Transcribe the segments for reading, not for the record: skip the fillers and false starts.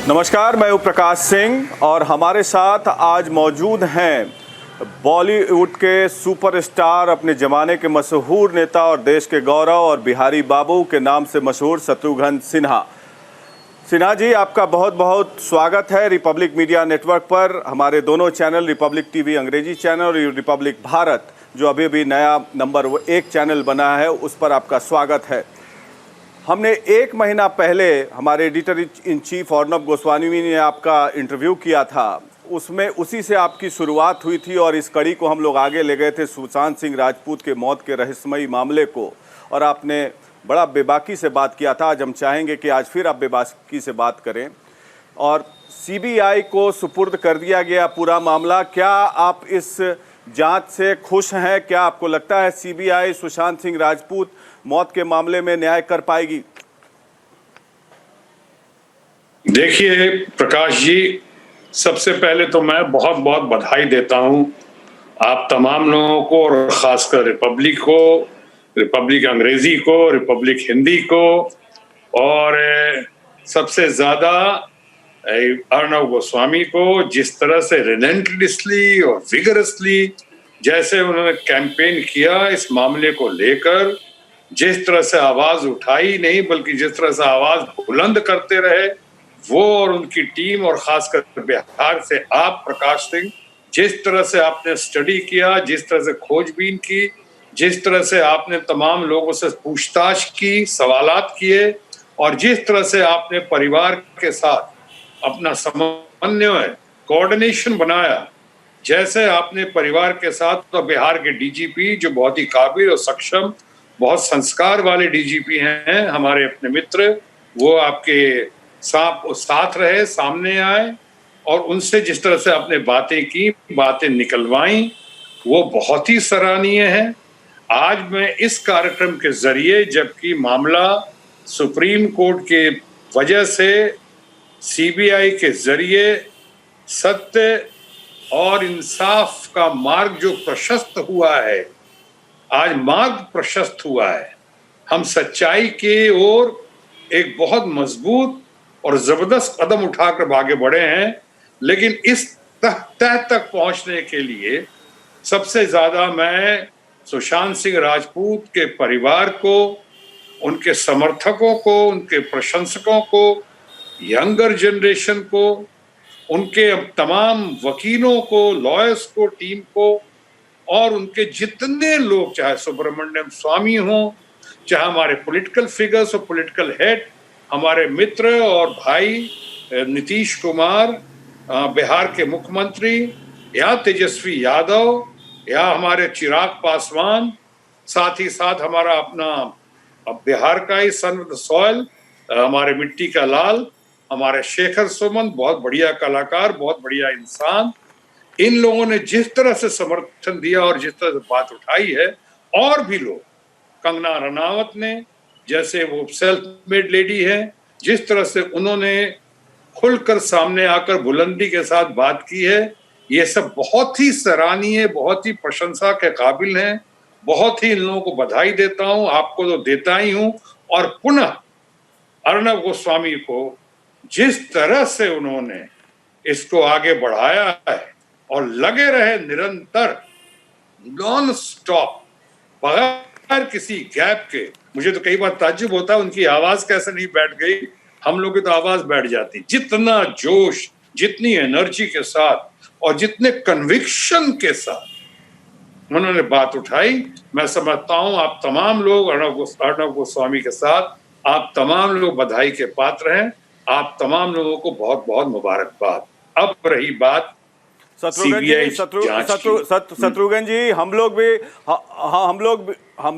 नमस्कार, मैं हूं प्रकाश सिंह और हमारे साथ आज मौजूद हैं बॉलीवुड के सुपरस्टार, अपने ज़माने के मशहूर नेता और देश के गौरव और बिहारी बाबू के नाम से मशहूर शत्रुघ्न सिन्हा। सिन्हा जी, आपका बहुत बहुत स्वागत है रिपब्लिक मीडिया नेटवर्क पर। हमारे दोनों चैनल, रिपब्लिक टीवी अंग्रेजी चैनल और रिपब्लिक भारत, जो अभी भी नया नंबर 1 चैनल बना है, उस पर आपका स्वागत है। हमने 1 महीना पहले हमारे editor in chief Arnab Goswami ने आपका इंटरव्यू किया था। उसमें उसी से आपकी शुरुआत हुई थी और इस कड़ी को हम लोग आगे ले गए थे, सुशांत सिंह राजपूत के मौत के रहस्यमयी मामले को, और आपने बड़ा बेबाकी से बात किया था। आज हम चाहेंगे कि आज फिर आप बेबाकी से बात करें। और सीबीआई को सुपुर्द कर दिया गया पूरा मामला। क्या आप इस जांच से खुश हैं? क्या आपको लगता है सीबीआई सुशांत सिंह राजपूत मौत के मामले में न्याय कर पाएगी? देखिए प्रकाश जी, सबसे पहले तो मैं बहुत बहुत बधाई देता हूं आप तमाम लोगों को, और खासकर रिपब्लिक को, रिपब्लिक अंग्रेजी को, रिपब्लिक हिंदी को, और सबसे ज्यादा अर्नब गोस्वामी को, जिस तरह से रिलेंटलेसली और विगरसली जैसे उन्होंने कैंपेन किया इस मामले को लेकर, जिस तरह से आवाज उठाई नहीं बल्कि जिस तरह से आवाज बुलंद करते रहे वो और उनकी टीम, और खासकर बिहार से आप प्रकाश सिंह, जिस तरह से आपने स्टडी किया, जिस तरह से खोजबीन की, जिस तरह से आपने तमाम लोगों से पूछताछ की, सवालात किए, और जिस तरह से आपने परिवार के साथ अपना समन्वय, कोऑर्डिनेशन बनाया, जैसे आपने परिवार के साथ, तो बिहार के डीजीपी जो बहुत ही काबिल और सक्षम, बहुत संस्कार वाले डीजीपी हैं, हमारे अपने मित्र, वो आपके साथ रहे, सामने आए, और उनसे जिस तरह से आपने बातें की, बातें निकलवाई, वो बहुत ही सराहनीय है। आज मैं इस कार्यक्रम के जरिए, जबकि मामला सुप्रीम कोर्ट के वजह से सीबीआई के जरिए सत्य और इंसाफ का मार्ग जो प्रशस्त हुआ है, आज मार्ग प्रशस्त हुआ है, हम सच्चाई के ओर एक बहुत मजबूत और जबरदस्त कदम उठाकर आगे बढ़े हैं। लेकिन इस तह तक पहुंचने के लिए सबसे ज्यादा मैं सुशांत सिंह राजपूत के परिवार को, उनके समर्थकों को, उनके प्रशंसकों को, यंगर जनरेशन को, उनके तमाम वकीलों को, लॉयर्स को, टीम को, और उनके जितने लोग, चाहे सुब्रमण्यम स्वामी हो, चाहे हमारे पॉलिटिकल फिगर्स और पॉलिटिकल हेड, हमारे मित्र और भाई नीतीश कुमार, बिहार के मुख्यमंत्री, या तेजस्वी यादव, या हमारे चिराग पासवान, साथ ही साथ हमारा अपना बिहार का ही सन ऑफ द सॉइल, हमारे मिट्टी का लाल, हमारे शेखर सुमन, बहुत बढ़िया कलाकार, बहुत बढ़िया इंसान, इन लोगों ने जिस तरह से समर्थन दिया और जिस तरह से बात उठाई है, और भी लोग, कंगना रनावत ने, जैसे वो सेल्फ मेड लेडी है, जिस तरह से उन्होंने खुलकर सामने आकर बुलंदी के साथ बात की है, ये सब बहुत ही सराहनीय, बहुत ही प्रशंसा के काबिल हैं। बहुत ही इन लोगों को बधाई देता हूं, आपको तो देता ही हूं, और पुनः अर्नब गोस्वामी को जिस तरह से उन्होंने इसको आगे बढ़ाया है और लगे रहे निरंतर, नॉन स्टॉप, बगैर किसी गैप के। मुझे तो कई बार ताज्जुब होता है उनकी आवाज कैसे नहीं बैठ गई, हम लोग की तो आवाज बैठ जाती। जितना जोश, जितनी एनर्जी के साथ और जितने कन्विक्शन के साथ उन्होंने बात उठाई, मैं समझता हूं आप तमाम लोग अर्नब गोस्वामी के साथ, आप तमाम लोग बधाई के पात्र हैं। आप तमाम लोगों को बहुत बहुत मुबारकबाद। अब रही बात शत्रुघ्न जी, हम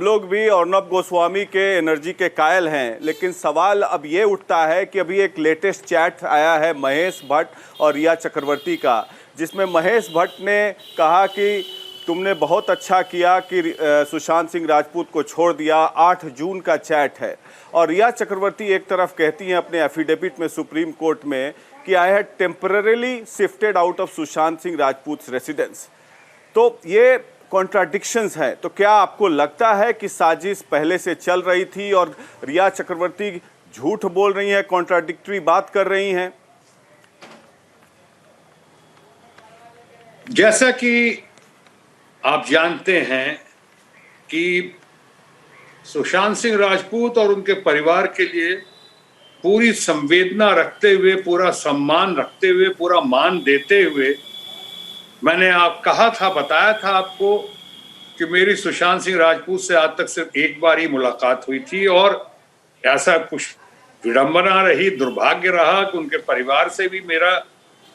लोग भी अर्नब गोस्वामी के एनर्जी के कायल हैं, लेकिन सवाल अब ये उठता है कि अभी एक लेटेस्ट चैट आया है महेश भट्ट और रिया चक्रवर्ती का, जिसमें महेश भट्ट ने कहा कि तुमने बहुत अच्छा किया कि सुशांत सिंह राजपूत को छोड़ दिया। 8 जून का चैट है। और रिया चक्रवर्ती एक तरफ कहती हैं अपने एफिडेविट में सुप्रीम कोर्ट में कि I had temporarily shifted out of Sushant Singh Rajput residence. तो ये कॉन्ट्राडिक्शंस हैं। तो क्या आपको लगता है कि साजिश पहले से चल रही थी और रिया चक्रवर्ती झूठ बोल रही हैं, कॉन्ट्राडिक्टरी बात कर रही हैं? जैसा कि आप जानते हैं कि सुशांत सिंह राजपूत और उनके परिवार के लिए पूरी संवेदना रखते हुए, पूरा सम्मान रखते हुए, पूरा मान देते हुए मैंने आप कहा था, बताया था आपको कि मेरी सुशांत सिंह राजपूत से आज तक सिर्फ एक बार ही मुलाकात हुई थी और ऐसा कुछ विडंबना रही, दुर्भाग्य रहा कि उनके परिवार से भी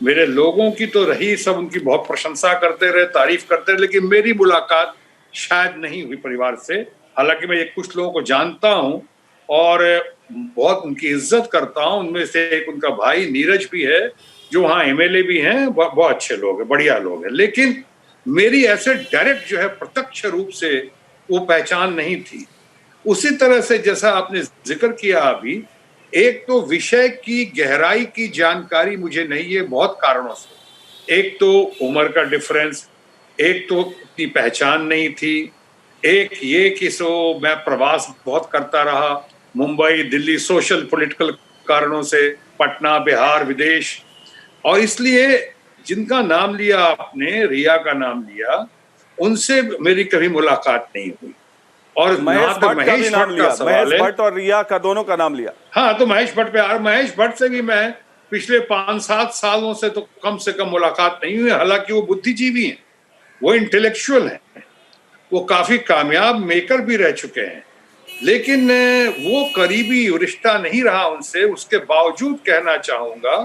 मेरे लोगों की तो रही, सब उनकी बहुत प्रशंसा करते रहे, तारीफ करते रहे, लेकिन मेरी मुलाकात शायद नहीं हुई परिवार से। हालांकि मैं ये कुछ लोगों को जानता हूं और बहुत उनकी इज्जत करता हूं। उनमें से एक उनका भाई नीरज भी है जो वहां एमएलए भी हैं, बहुत अच्छे लोग हैं, बढ़िया लोग हैं, लेकिन मेरी ऐसे डायरेक्ट जो है प्रत्यक्ष रूप से वो पहचान नहीं थी। उसी तरह से जैसा आपने जिक्र किया अभी, एक तो विषय की गहराई की जानकारी मुझे नहीं है बहुत कारणों से। एक तो उम्र का डिफरेंस, एक तो इतनी पहचान नहीं थी, एक ये कि मैं प्रवास बहुत करता रहा, मुंबई दिल्ली सोशल पॉलिटिकल कारणों से, पटना बिहार विदेश, और इसलिए जिनका नाम लिया आपने, रिया का नाम लिया, उनसे मेरी कभी मुलाकात नहीं हुई। और महेश भट्ट का भी नाम लिया, महेश भट्ट और रिया का दोनों का नाम लिया। हाँ, तो महेश भट्ट पे, और महेश भट्ट से भी मैं पिछले 5-7 सालों से कम मुलाकात नहीं हुई। हालांकि वो बुद्धिजीवी हैं, वो इंटेलेक्चुअल हैं, वो काफी कामयाब मेकर भी रह चुके हैं, लेकिन वो करीबी रिश्ता नहीं रहा उनसे। उसके बावजूद कहना चाहूंगा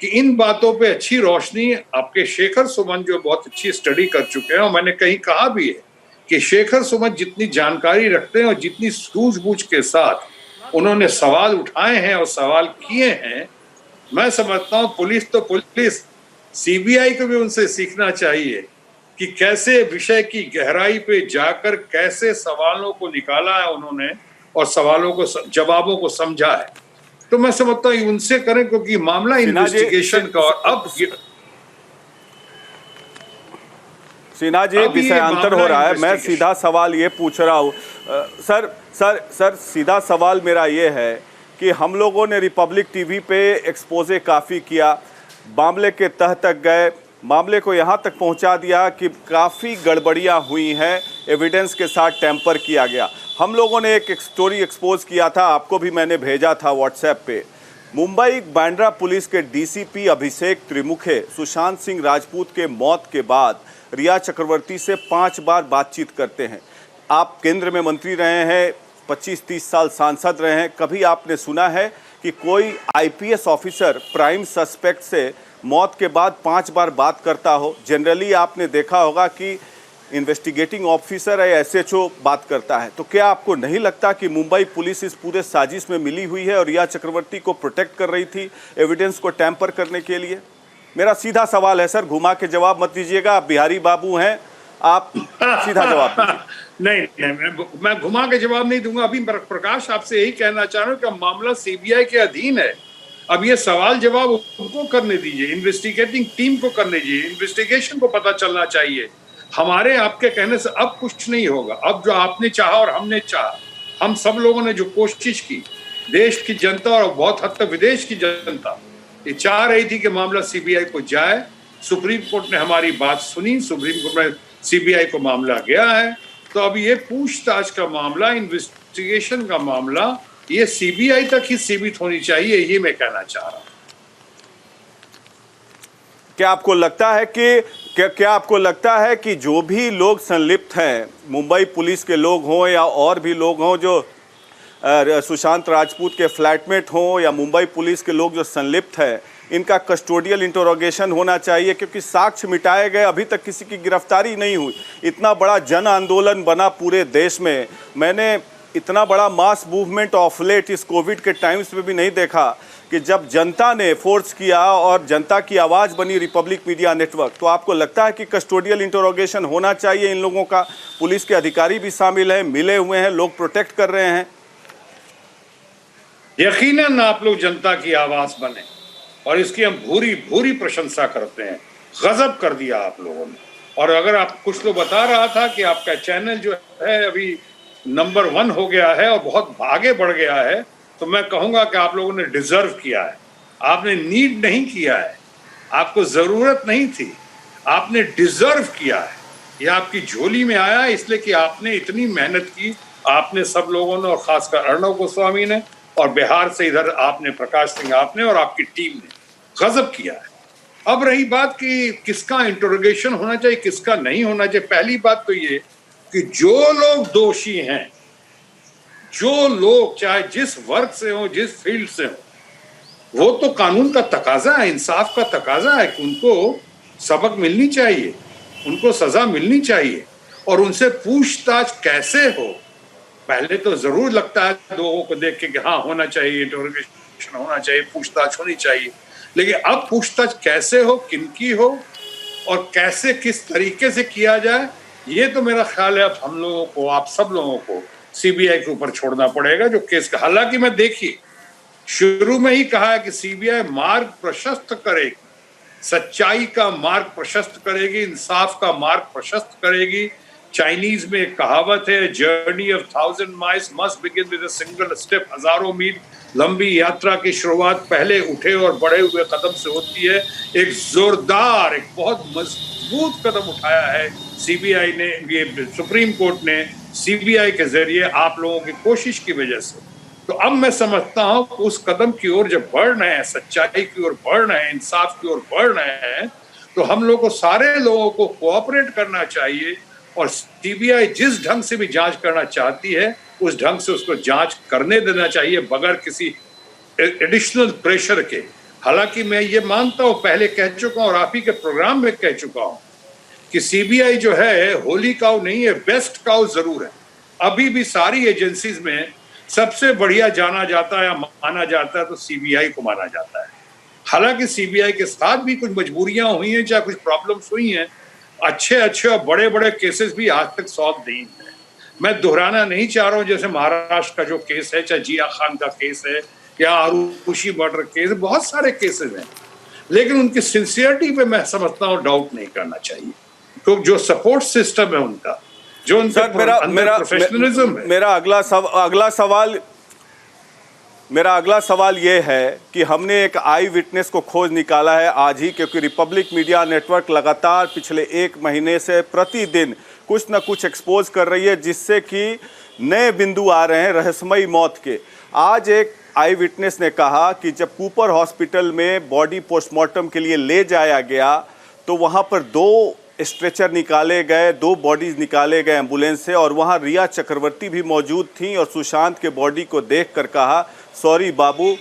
कि इन बातों पे अच्छी रोशनी आपके शेखर सुमन जो बहुत अच्छी स्टडी कर चुके हैं, और मैंने कहीं कहा भी है कि शेखर सुमन जितनी जानकारी रखते हैं और जितनी सूझबूझ के साथ उन्होंने सवाल उठाए हैं और सवाल किए हैं, मैं समझता हूं पुलिस तो पुलिस, सीबीआई को भी उनसे सीखना चाहिए कि कैसे विषय की गहराई पे जाकर कैसे सवालों को निकाला है उन्होंने और सवालों को, जवाबों को समझा है। तो मैं समझता हूँ उनसे करें, क्योंकि मामला इन्वेस्टिगेशन का, और अब सिन्हा जी विषयांतर हो रहा है। मैं सीधा सवाल ये पूछ रहा हूँ सर, सीधा सवाल मेरा ये है कि हम लोगों ने रिपब्लिक टीवी पे एक्सपोजे काफ़ी किया, मामले के तह तक गए, मामले को यहाँ तक पहुँचा दिया कि काफ़ी गड़बड़ियाँ हुई हैं, एविडेंस के साथ टैंपर किया गया। हम लोगों ने एक स्टोरी एक्सपोज किया था, आपको भी मैंने भेजा था व्हाट्सएप पे। मुंबई बांद्रा पुलिस के डीसीपी अभिषेक त्रिमुखे सुशांत सिंह राजपूत के मौत के बाद रिया चक्रवर्ती से 5 बार बातचीत करते हैं। आप केंद्र में मंत्री रहे हैं, 25-30 साल सांसद रहे हैं, कभी आपने सुना है कि कोई आईपीएस ऑफिसर प्राइम सस्पेक्ट से मौत के बाद 5 बार बात करता हो? जनरली आपने देखा होगा कि इन्वेस्टिगेटिंग ऑफिसर या एसएचओ बात करता है। तो क्या आपको नहीं लगता कि मुंबई पुलिस इस पूरे साजिश में मिली हुई है और रिया चक्रवर्ती को प्रोटेक्ट कर रही थी एविडेंस को टैंपर करने के लिए? मेरा सीधा सवाल है सर, घुमा के जवाब मत दीजिएगा, आप बिहारी बाबू हैं, आप सीधा जवाब दीजिए। नहीं, मैं घुमा के जवाब नहीं दूंगा। अभी प्रकाश आपसे यही कहना चाह रहा हूँ कि मामला सीबीआई के अधीन है। अब ये सवाल जवाब उनको करने दीजिए, इन्वेस्टिगेटिंग टीम को करने दीजिए, इन्वेस्टिगेशन को पता चलना चाहिए। हमारे आपके कहने से अब कुछ नहीं होगा। अब जो आपने चाहा और हमने चाहा, हम सब लोगों ने जो कोशिश की, देश की जनता और बहुत हद तक विदेश की जनता ये चाह रही थी कि मामला सीबीआई को जाए। सुप्रीम कोर्ट ने हमारी बात सुनी, सुप्रीम कोर्ट में सीबीआई को मामला गया है। तो अब ये पूछताछ का मामला, इन्वेस्टिगेशन का मामला, ये सीबीआई तक ही सीमित होनी चाहिए, ये मैं कहना चाह रहा हूं। क्या आपको लगता है कि जो भी लोग संलिप्त हैं, मुंबई पुलिस के लोग हों या और भी लोग हों जो सुशांत राजपूत के फ्लैटमेट हों, या मुंबई पुलिस के लोग जो संलिप्त हैं, इनका कस्टोडियल इंटरोगेशन होना चाहिए? क्योंकि साक्ष्य मिटाए गए, अभी तक किसी की गिरफ्तारी नहीं हुई। इतना बड़ा जन आंदोलन बना पूरे देश में, मैंने इतना बड़ा मास मूवमेंट ऑफ लेट इस कोविड के टाइम्स में भी नहीं देखा कि जब जनता ने फोर्स किया और जनता की आवाज़ बनी रिपब्लिक मीडिया नेटवर्क। तो आपको लगता है कि कस्टोडियल इंटरोगेशन होना चाहिए इन लोगों का? पुलिस के अधिकारी भी शामिल हैं, मिले हुए हैं, लोग प्रोटेक्ट कर रहे हैं। यकीनन आप लोग जनता की आवाज बने और इसकी हम भूरी भूरी प्रशंसा करते हैं। गजब कर दिया आप लोगों ने। और अगर आप, कुछ लोग बता रहा था कि आपका चैनल जो है अभी नंबर 1 हो गया है और बहुत आगे बढ़ गया है, तो मैं कहूंगा कि आप लोगों ने डिजर्व किया है। आपने नीड नहीं किया है, आपको जरूरत नहीं थी। आपने डिजर्व किया है, यह आपकी झोली में आया है इसलिए कि आपने इतनी मेहनत की, आपने सब लोगों ने और खासकर अर्णव गोस्वामी ने और बिहार से इधर आपने प्रकाश सिंह आपने और आपकी टीम ने गजब किया है। अब रही बात कि किसका इंटरोगेशन होना चाहिए किसका नहीं होना चाहिए, पहली बात तो ये कि जो लोग दोषी हैं, जो लोग चाहे जिस वर्ग से हो जिस फील्ड से हो, वो तो कानून का तकाजा है, इंसाफ का तकाजा है कि उनको सबक मिलनी चाहिए, उनको सजा मिलनी चाहिए और उनसे पूछताछ कैसे हो। पहले तो जरूर लगता है लोगों को देख के कि हाँ होना चाहिए, इंटरोगेशन होना चाहिए, पूछताछ होनी चाहिए, लेकिन अब पूछताछ कैसे हो, किनकी हो और कैसे किस तरीके से किया जाए, ये तो मेरा ख्याल है अब हम लोगों को, आप सब लोगों को सीबीआई के ऊपर छोड़ना पड़ेगा जो केस का। हालांकि मैं देखिए शुरू में ही कहा है कि सीबीआई मार्ग प्रशस्त करेगी, सच्चाई का मार्ग प्रशस्त करेगी, इंसाफ का मार्ग प्रशस्त करेगी। चाइनीज में एक कहावत है, journey of 1000 miles must begin with a single step. हजारों मील लंबी यात्रा की शुरुआत पहले उठे और बढ़े हुए कदम से होती है। एक जोरदार, एक बहुत मजबूत कदम उठाया है सीबीआई ने, ये सुप्रीम कोर्ट ने सीबीआई के जरिए आप लोगों की कोशिश की वजह से। तो अब मैं समझता हूं कि उस कदम की ओर जब बढ़ रहे हैं, सच्चाई की ओर बढ़ रहे हैं, इंसाफ की ओर बढ़ रहे हैं, तो हम लोग को, सारे लोगों को कोऑपरेट करना चाहिए और सीबीआई जिस ढंग से भी जांच करना चाहती है उस ढंग से उसको जांच करने देना चाहिए बगैर किसी एडिशनल प्रेशर के। हालांकि मैं ये मानता हूं, पहले कह चुका हूं और आप ही के प्रोग्राम में कह चुका हूं कि सीबीआई जो है होली काऊ नहीं है, बेस्ट काऊ जरूर है। अभी भी सारी एजेंसीज में सबसे बढ़िया जाना जाता है या माना जाता है तो सीबीआई को माना जाता है। हालांकि सीबीआई के साथ भी कुछ मजबूरियां हुई हैं, चाहे कुछ प्रॉब्लम्स हुई हैं, अच्छे और बड़े बड़े केसेस भी आज तक सॉल्व नहीं हुए। मैं दोहराना नहीं चाह रहा हूं, जैसे महाराष्ट्र का जो केस है, चाहे जिया खान का केस है या आरुषि मर्डर केस, बहुत सारे केसेस हैं, लेकिन उनकी सिंसियरिटी पे मैं समझता हूं डाउट नहीं करना चाहिए, क्योंकि जो सपोर्ट सिस्टम है उनका, जो उनका प्रोफेशनलिज्म है। मेरा अगला सवाल ये है कि हमने एक आई विटनेस को खोज निकाला है आज ही, क्योंकि रिपब्लिक मीडिया नेटवर्क लगातार पिछले 1 महीने से प्रतिदिन कुछ न कुछ एक्सपोज कर रही है, जिससे कि नए बिंदु आ रहे हैं रहस्यमयी मौत के। आज एक आई विटनेस ने कहा कि जब कूपर हॉस्पिटल में बॉडी पोस्टमार्टम के लिए ले जाया गया तो वहाँ पर 2 स्ट्रेचर निकाले गए, 2 बॉडीज निकाले गए एम्बुलेंस से, और वहाँ रिया चक्रवर्ती भी मौजूद थी और सुशांत के बॉडी को देखकर कहा सॉरी बाबू।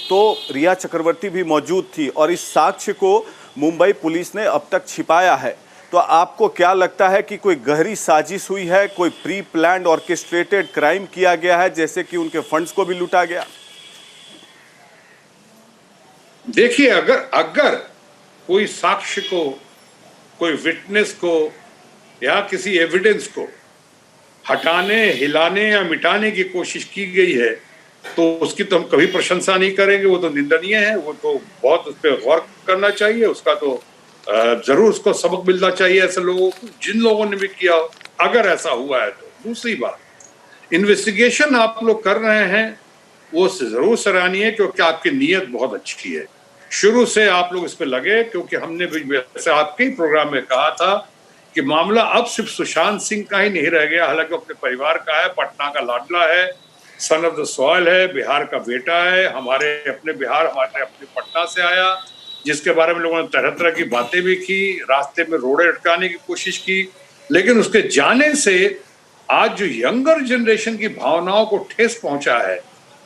तो रिया चक्रवर्ती भी मौजूद थी और इस साक्ष्य को मुंबई पुलिस ने अब तक छिपाया है। तो आपको क्या लगता है कि कोई गहरी साजिश हुई है, कोई प्री प्लान्ड ऑर्केस्ट्रेटेड क्राइम किया गया है, जैसे कि उनके फंड्स को भी लूटा गया? देखिए, अगर कोई साक्ष्य को, कोई विटनेस को या किसी एविडेंस को हटाने, हिलाने या मिटाने की कोशिश की गई है तो उसकी तो हम कभी प्रशंसा नहीं करेंगे, वो तो निंदनीय है, वो तो बहुत उस पर गौर करना चाहिए, उसका तो जरूर उसको सबक मिलना चाहिए ऐसे लोगों को, जिन लोगों ने भी किया, अगर ऐसा हुआ है तो। दूसरी बात, इन्वेस्टिगेशन आप लोग कर रहे हैं वो जरूर सराहनीय है, क्योंकि आपकी नीयत बहुत अच्छी है। शुरू से आप लोग इस पे लगे, क्योंकि हमने भी वैसे आपके ही प्रोग्राम में कहा था कि मामला अब सिर्फ सुशांत सिंह का ही नहीं रह गया, हालांकि अपने परिवार का है, पटना का लाडला है, सन ऑफ द सॉइल है, बिहार का बेटा है, हमारे अपने बिहार, हमारे अपने पटना से आया, जिसके बारे में लोगों ने तरह तरह की बातें भी की, रास्ते में रोड़े अटकाने की कोशिश की, लेकिन उसके जाने से आज जो यंगर जनरेशन की भावनाओं को ठेस पहुंचा है,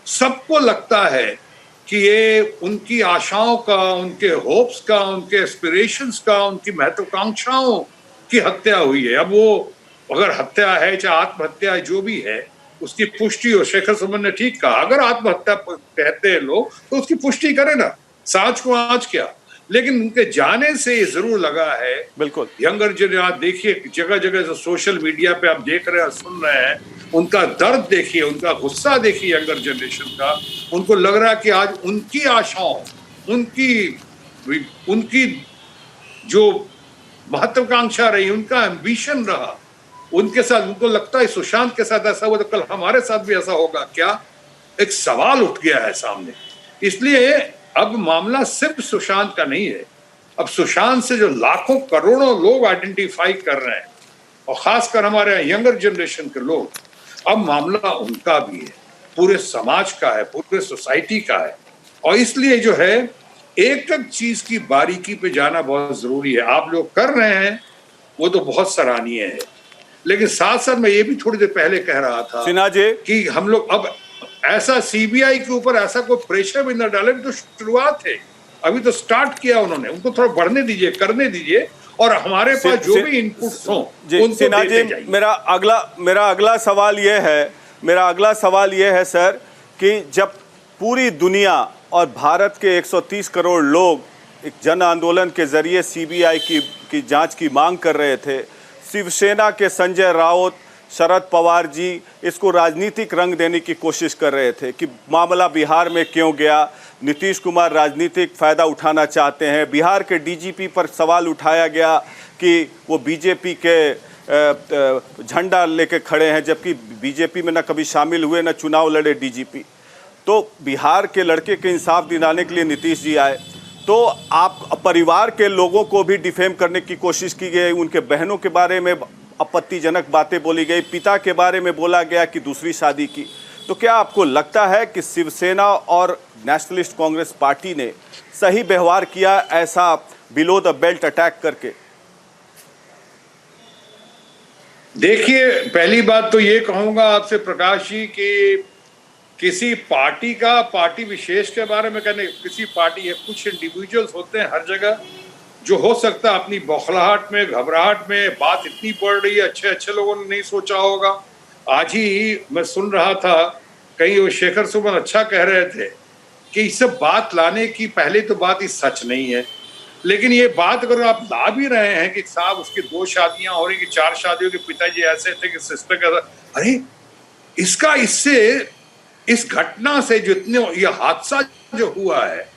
सबको लगता है कि ये उनकी आशाओं का, उनके होप्स का, उनके एस्पिरेशंस का, उनकी महत्वाकांक्षाओं की हत्या हुई है। अब वो अगर हत्या है चाहे आत्महत्या है, जो भी है, उसकी पुष्टि हो। शेखर सुमन ने ठीक कहा, अगर आत्महत्या कहते हैं लोग तो उसकी पुष्टि करें ना, सांच को आंच क्या। लेकिन उनके जाने से ये जरूर लगा है, बिल्कुल, यंगर जनरेशन, देखिए जगह जगह से सोशल मीडिया पे आप देख रहे हैं, सुन रहे हैं, उनका दर्द देखिए, उनका गुस्सा देखिए यंगर जनरेशन का। उनको लग रहा है कि आज उनकी आशाओं, उनकी जो महत्वाकांक्षा रही, उनका एम्बिशन रहा, उनके साथ, उनको लगता है सुशांत के साथ ऐसा हुआ तो कल हमारे साथ भी ऐसा होगा क्या, एक सवाल उठ गया है सामने। इसलिए अब मामला सिर्फ सुशांत का नहीं है, अब सुशांत से जो लाखों करोड़ों लोग आइडेंटिफाई कर रहे हैं, और खासकर हमारे यंगर जनरेशन के लोग, अब मामला उनका भी है, पूरे समाज का है, पूरे सोसाइटी का है। और इसलिए जो है एक एक चीज की बारीकी पे जाना बहुत जरूरी है। आप लोग कर रहे हैं वो तो बहुत सराहनीय है, लेकिन साथ साथ मैं ये भी थोड़ी देर पहले कह रहा था सिन्हा जी कि हम लोग अब ऐसा सीबीआई के ऊपर ऐसा कोई प्रेशर भी न डाले। तो शुरुआत है, अभी तो स्टार्ट किया उन्होंने, उनको थोड़ा बढ़ने दीजिए, करने दीजिए, और हमारे पास जो भी इनपुट्स हों उनको देते जाइए। मेरा अगला सवाल ये है सर कि जब पूरी दुनिया और भारत के 130 करोड़ लोग एक जन आंदोलन के जरिए सीबीआई की जांच की मांग कर रहे थे, शिवसेना के संजय राउत, शरद पवार जी इसको राजनीतिक रंग देने की कोशिश कर रहे थे कि मामला बिहार में क्यों गया, नीतीश कुमार राजनीतिक फ़ायदा उठाना चाहते हैं। बिहार के डीजीपी पर सवाल उठाया गया कि वो बीजेपी के झंडा लेके खड़े हैं, जबकि बीजेपी में न कभी शामिल हुए न चुनाव लड़े डीजीपी। तो बिहार के लड़के के इंसाफ दिलाने के लिए नीतीश जी आए, तो आप परिवार के लोगों को भी डिफेम करने की कोशिश की गई, उनके बहनों के बारे में आपत्तिजनक बातें बोली गई, पिता के बारे में बोला गया कि दूसरी शादी की। तो क्या आपको लगता है कि शिवसेना और नेशनलिस्ट कांग्रेस पार्टी ने सही व्यवहार किया ऐसा बिलो द बेल्ट अटैक करके? देखिए, पहली बात तो ये कहूंगा आपसे प्रकाश जी कि किसी पार्टी विशेष के बारे में कहने, किसी पार्टी है, कुछ इंडिविजुअल्स होते हैं हर जगह जो हो सकता है अपनी बौखलाहट में, घबराहट में बात इतनी बढ़ रही है, अच्छे लोगों ने नहीं सोचा होगा। आज ही मैं सुन रहा था कहीं वो शेखर सुमन अच्छा कह रहे थे कि इस सब बात लाने की पहले तो बात ही सच नहीं है, लेकिन ये बात अगर आप ला भी रहे हैं कि साहब उसकी 2 शादियां हो रही, कि 4 शादियों के पिताजी ऐसे थे कि सिस्टर का, अरे इस घटना से जितने ये हादसा जो हुआ है,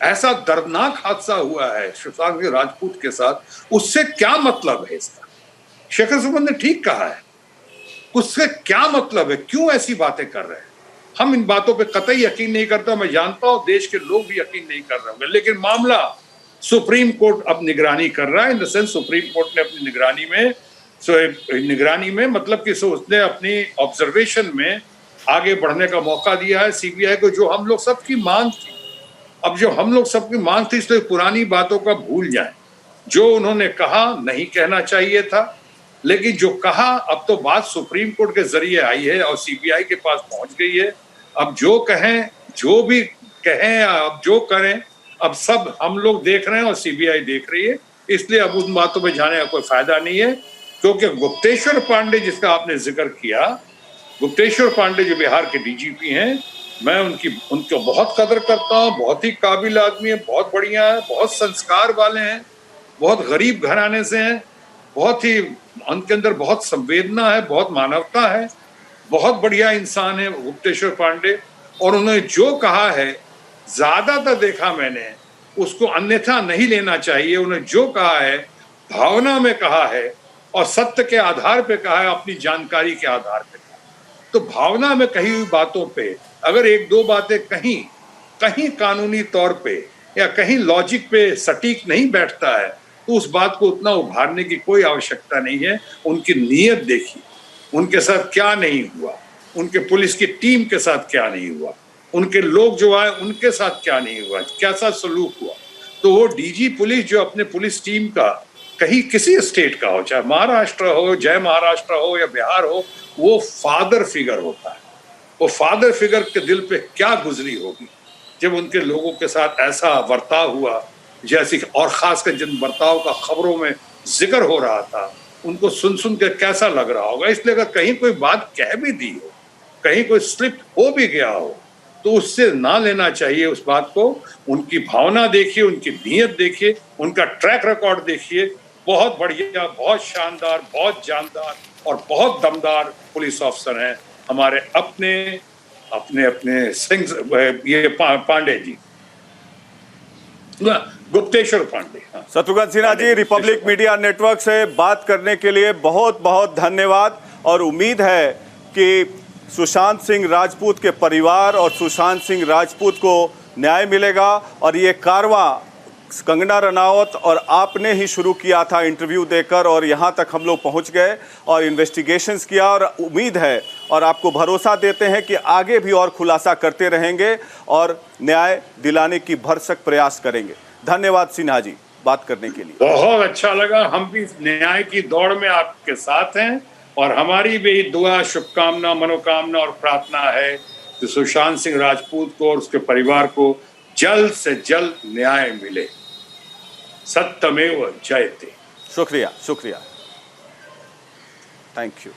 ऐसा दर्दनाक हादसा हुआ है सुशांत सिंह राजपूत के साथ, उससे क्या मतलब है इसका? शेखर सुमन ने ठीक कहा है, उससे क्या मतलब है, क्यों ऐसी बातें कर रहे हैं? हम इन बातों पे कतई यकीन नहीं करता। मैं जानता हूं देश के लोग भी यकीन नहीं कर रहे होंगे, लेकिन मामला सुप्रीम कोर्ट अब निगरानी कर रहा है। In the sense supreme court ने अपनी निगरानी में मतलब कि उसने अपनी ऑब्जर्वेशन में आगे बढ़ने का मौका दिया है सीबीआई को, जो हम लोग सबकी मांग थी। अब जो हम लोग सबकी मांग थी, इसलिए पुरानी बातों का भूल जाएं। जो उन्होंने कहा नहीं कहना चाहिए था, लेकिन जो कहा, अब तो बात सुप्रीम कोर्ट के जरिए आई है और सीबीआई के पास पहुंच गई है। अब जो कहें, जो भी कहें, अब जो करें, अब सब हम लोग देख रहे हैं और सीबीआई देख रही है। इसलिए अब उन बातों में जाने का कोई फायदा नहीं है, क्योंकि गुप्तेश्वर पांडे जिसका आपने जिक्र किया, गुप्तेश्वर पांडे जो बिहार के डीजीपी हैं, मैं उनको बहुत कदर करता हूँ। बहुत ही काबिल आदमी है, बहुत बढ़िया है, बहुत संस्कार वाले हैं, बहुत गरीब घराने से हैं, बहुत ही उनके अंदर बहुत संवेदना है, बहुत मानवता है, बहुत बढ़िया इंसान है गुप्तेश्वर पांडे। और उन्होंने जो कहा है, ज्यादातर देखा मैंने, उसको अन्यथा नहीं लेना चाहिए। उन्होंने जो कहा है भावना में कहा है और सत्य के आधार पे कहा है, अपनी जानकारी के आधार पे। तो भावना में कही हुई बातों पे अगर 1-2 बातें कहीं कानूनी तौर पे या कहीं लॉजिक पे सटीक नहीं बैठता है, तो उस बात को उतना उभारने की कोई आवश्यकता नहीं है। उनकी नीयत देखिए, उनके साथ क्या नहीं हुआ, उनके पुलिस की टीम के साथ क्या नहीं हुआ, उनके लोग जो आए उनके साथ क्या नहीं हुआ, कैसा सलूक हुआ। तो वो डीजी पुलिस जो अपने पुलिस टीम का कहीं किसी स्टेट का हो, चाहे महाराष्ट्र हो, जय महाराष्ट्र हो या बिहार हो, वो फादर फिगर होता है। वो फादर फिगर के दिल पे क्या गुजरी होगी जब उनके लोगों के साथ ऐसा बर्ताव हुआ, जैसे, और खासकर जिन बर्ताव का खबरों में जिक्र हो रहा था, उनको सुन के कैसा लग रहा होगा। इसलिए अगर कहीं कोई बात कह भी दी हो, कहीं कोई स्लिप हो भी गया हो, तो उससे ना लेना चाहिए उस बात को। उनकी भावना देखिए, उनकी नीयत देखिए, उनका ट्रैक रिकॉर्ड देखिए, बहुत बढ़िया, बहुत शानदार, बहुत जानदार और बहुत दमदार पुलिस ऑफिसर हैं हमारे अपने सिंह, ये Pandey ji, Gupteshwar Pandey. Shatrughan Sinha ji, Republic media network से बात करने के लिए बहुत बहुत धन्यवाद। और उम्मीद है कि सुशांत सिंह राजपूत के परिवार और सुशांत सिंह राजपूत को न्याय मिलेगा और ये कारवां कंगना रनावत और आपने ही शुरू किया था इंटरव्यू देकर, और यहाँ तक हम लोग पहुँच गए और इन्वेस्टिगेशंस किया, और उम्मीद है और आपको भरोसा देते हैं कि आगे भी और खुलासा करते रहेंगे और न्याय दिलाने की भरसक प्रयास करेंगे। धन्यवाद सिन्हा जी बात करने के लिए। बहुत अच्छा लगा। हम भी न्याय की दौड़ में आपके साथ हैं और हमारी भी दुआ, शुभकामना, मनोकामना और प्रार्थना है कि सुशांत सिंह राजपूत को और उसके परिवार को जल्द से जल्द न्याय मिले। सत्यमेव जयते। शुक्रिया, शुक्रिया, थैंक यू।